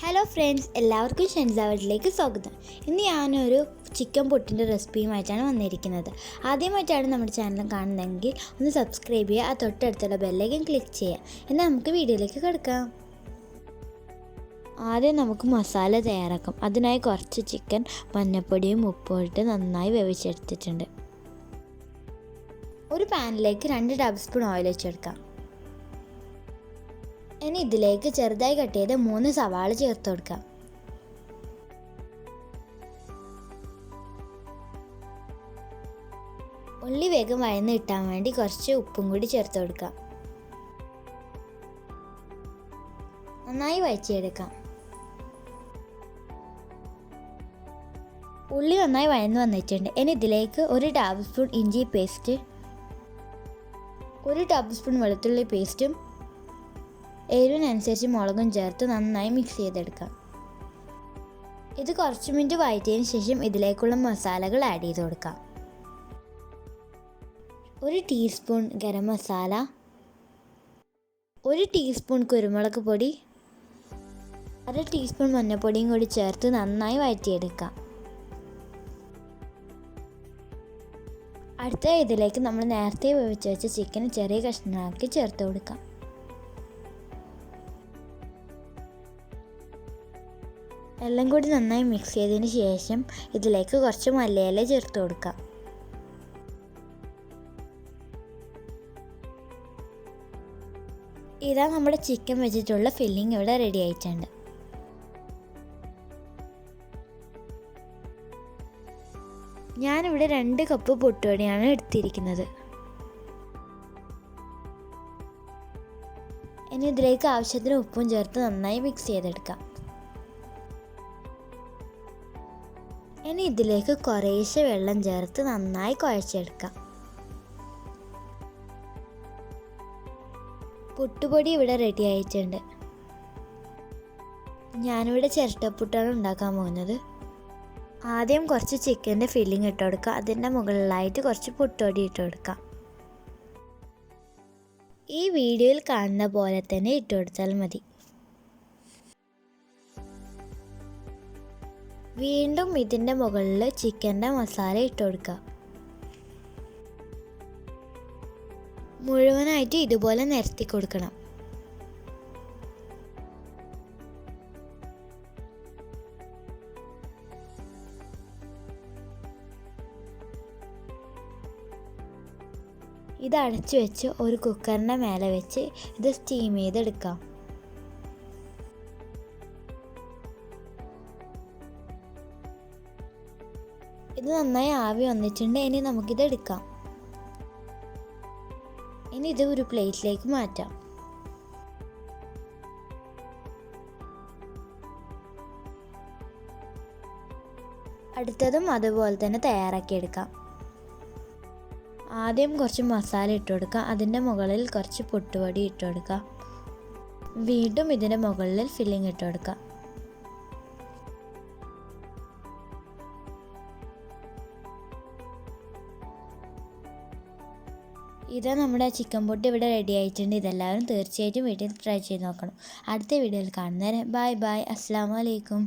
Hello friends, എല്ലാവർക്കും ഷെൻസാവട്ടിലേക്ക് സ്വാഗതം. ഇന്ന് ഞാനൊരു ചിക്കൻ പൊട്ടിൻ്റെ റെസിപ്പിയുമായിട്ടാണ് വന്നിരിക്കുന്നത്. ആദ്യമായിട്ടാണ് നമ്മുടെ ചാനൽ കാണുന്നതെങ്കിൽ ഒന്ന് സബ്സ്ക്രൈബ് ചെയ്യുക, ആ തൊട്ടടുത്തുള്ള ബെല്ലൈക്കൻ ക്ലിക്ക് ചെയ്യുക. എന്നാൽ നമുക്ക് വീഡിയോയിലേക്ക് കിടക്കാം. ആദ്യം നമുക്ക് മസാല തയ്യാറാക്കാം. അതിനായി കുറച്ച് ചിക്കൻ മഞ്ഞൾപ്പൊടിയും ഉപ്പും ഇട്ട് നന്നായി വേവിച്ചെടുത്തിട്ടുണ്ട്. ഒരു പാനിലേക്ക് 2 ടേബിൾ സ്പൂൺ ഓയിൽ വെച്ചെടുക്കാം. ഇനി ഇതിലേക്ക് ചെറുതായി കട്ട് ചെയ്ത് 3 സവാള ചേർത്ത് കൊടുക്കാം. ഉള്ളി വേഗം വഴന്ന് കിട്ടാൻ വേണ്ടി കുറച്ച് ഉപ്പും കൂടി ചേർത്ത് കൊടുക്കാം. നന്നായി വഴറ്റിയെടുക്കാം. ഉള്ളി നന്നായി വഴന്ന് വന്നിട്ടുണ്ട്. ഇനി ഇതിലേക്ക് 1 ടേബിൾ സ്പൂൺ ഇഞ്ചി പേസ്റ്റ്, 1 ടേബിൾ സ്പൂൺ വെളുത്തുള്ളി പേസ്റ്റും എരിവിനനുസരിച്ച് മുളകും ചേർത്ത് നന്നായി മിക്സ് ചെയ്തെടുക്കാം. ഇത് കുറച്ച് മിനിറ്റ് വഴറ്റിയതിന് ശേഷം ഇതിലേക്കുള്ള മസാലകൾ ആഡ് ചെയ്ത് കൊടുക്കാം. 1 ടീസ്പൂൺ ഗരം മസാല, 1 ടീസ്പൂൺ കുരുമുളക് പൊടി, 1/2 ടീസ്പൂൺ മഞ്ഞൾപ്പൊടിയും കൂടി ചേർത്ത് നന്നായി വഴറ്റിയെടുക്കാം. അടുത്ത ഇതിലേക്ക് നമ്മൾ നേരത്തെ വേവിച്ച് വെച്ച ചിക്കൻ ചെറിയ കഷ്ണമാക്കി ചേർത്ത് കൊടുക്കാം. എല്ലാം കൂടി നന്നായി മിക്സ് ചെയ്തതിന് ശേഷം ഇതിലേക്ക് കുറച്ച് മല്ലിയില ചേർത്ത് കൊടുക്കാം. ഇതാ നമ്മുടെ ചിക്കൻ വെച്ചിട്ടുള്ള ഫില്ലിംഗ് ഇവിടെ റെഡി ആയിട്ടുണ്ട്. ഞാനിവിടെ 2 കപ്പ് പൊട്ടുപൊടിയാണ് എടുത്തിരിക്കുന്നത്. ഇനി ഇതിലേക്ക് ആവശ്യത്തിന് ഉപ്പും ചേർത്ത് നന്നായി മിക്സ് ചെയ്തെടുക്കാം. ഇനി ഇതിലേക്ക് കുറേശ്ശെ വെള്ളം ചേർത്ത് നന്നായി കുഴച്ചെടുക്കാം. പുട്ടുപൊടി ഇവിടെ റെഡി ആയിട്ടുണ്ട്. ഞാനിവിടെ ചിരട്ടപ്പുട്ടാണ് ഉണ്ടാക്കാൻ പോകുന്നത്. ആദ്യം കുറച്ച് ചിക്കൻ്റെ ഫില്ലിംഗ് ഇട്ട് കൊടുക്കുക. അതിൻ്റെ മുകളിലായിട്ട് കുറച്ച് പുട്ടുപൊടി ഇട്ട് കൊടുക്കാം. ഈ വീഡിയോയിൽ കാണുന്ന പോലെ തന്നെ ഇട്ട് കൊടുത്താൽ മതി. വീണ്ടും ഇതിൻ്റെ മുകളിൽ ചിക്കൻ്റെ മസാല ഇട്ട് കൊടുക്കുക. മുഴുവനായിട്ട് ഇതുപോലെ നിരത്തി കൊടുക്കണം. ഇത് അടച്ചു വെച്ച് ഒരു കുക്കറിൻ്റെ മേലെ വെച്ച് ഇത് സ്റ്റീം ചെയ്തെടുക്കാം. ഇത് നന്നായി ആവി വന്നിട്ടുണ്ട്. ഇനി നമുക്കിത് എടുക്കാം. ഇനി ഇത് ഒരു പ്ലേറ്റിലേക്ക് മാറ്റാം. അടുത്തതും അതുപോലെ തന്നെ തയ്യാറാക്കിയെടുക്കാം. ആദ്യം കുറച്ച് മസാല ഇട്ട് കൊടുക്കുക. അതിൻ്റെ മുകളിൽ കുറച്ച് പുട്ടുപൊടി ഇട്ട് കൊടുക്കുക. വീണ്ടും ഇതിൻ്റെ മുകളിൽ ഫില്ലിംഗ് ഇട്ട് കൊടുക്കുക. ഇതാ നമ്മുടെ ചിക്കൻ പൊട്ടി ഇവിടെ റെഡി ആയിട്ടുണ്ട്. ഇതെല്ലാവരും തീർച്ചയായിട്ടും വീട്ടിൽ ട്രൈ ചെയ്ത് നോക്കണം. അടുത്ത വീഡിയോയിൽ കാണുന്നവരെ ബൈ ബൈ. അസ്സലാമു അലൈക്കും.